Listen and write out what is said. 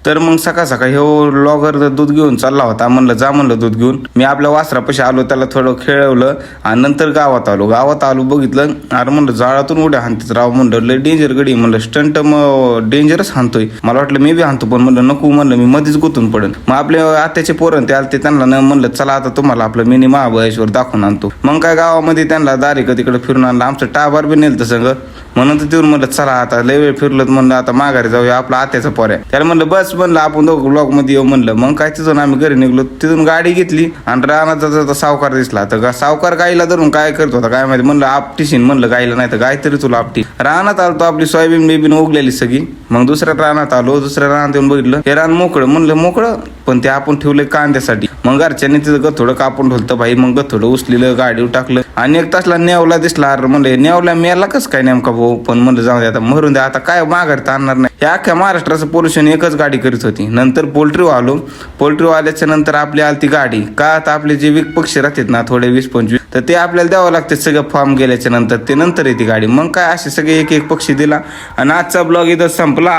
तर मग सकाळ सकाळी हो लॉगर दूध घेऊन चालला होता. म्हणलं जा म्हणलं दूध घेऊन. मी आपल्या वासरापाशी आलो, त्याला थोडं खेळवलं आणि नंतर गावात आलो बघितलं. अरे म्हणलं जाळातून उड्या हाणतेच राव. म्हणलं लय डेंजर गडी. म्हणलं स्टंट मग डेंजरच हाणतोय. मला वाटलं मी बी हाणतो, पण म्हणलं नको, म्हणलं मी मध्येच गुंतून पडेल. मग आपले आत्याचे पोरं ते आलते, त्यांना न म्हणलं चला आता तुम्हाला आपलं मिनी महाबळेश्वर दाखवून आणतो. मग काय गावामध्ये त्यांना दारिक तिकडे फिरून आणलं. आमचं टाबार बी नेलं संग. म्हणून तर तिथून म्हणलं चला आता लय वेळ फिरलं, म्हणलं आता माघारी जाऊया, आपला आत्याचा पोर आहे. त्याला म्हणलं बस, म्हणलं आपण दोघं ब्लॉक मध्ये येऊ म्हणलं. मग काय तिथून आम्ही घरी निघलो. तिथून गाडी घेतली आणि रानात जाता सावकार दिसला. तर सावकार गाईला धरून काय करत होता काय माहिती. म्हणलं आपटीशीन म्हणलं गाईला, नाही तर गाय तरी तुला आपटी. रानात आलो, आपली सोयाबीन बेबीन उगलेली सगळी. मग दुसऱ्या रानात आलो. दुसऱ्या रानात येऊन बघितलं हे रान मोकळं. म्हणलं मोकळं, पण ते आपण ठेवलंय कांद्यासाठी. मग घरच्यांनी तिथं गथोडं कापून ठेवलं भाई. मग गथोडं उचलेलं, गाडीवर टाकलं आणि एक तासला नेवला दिसला. अरे म्हणलं नेवला मेला कस काय नेमका भाऊ. पण म्हणलं जाऊ दे आता, मरून द्या आता, काय माघार तर आणणार नाही. या अख्ख्या महाराष्ट्राचं पोल्युशन एकच गाडी करीत होती. नंतर पोल्ट्री आलो. पोल्ट्री आल्याच्या नंतर आपली आलती गाडी. का आता आपले जे विक पक्षी राहतात ना थोडे 20-25, तर ते आपल्याला द्यावं लागते सगळं फॉर्म गेल्याच्या नंतर. ते नंतर येते गाडी. मग काय असे सगळे एक एक पक्षी दिला आणि आजचा ब्लॉग इथं संपला.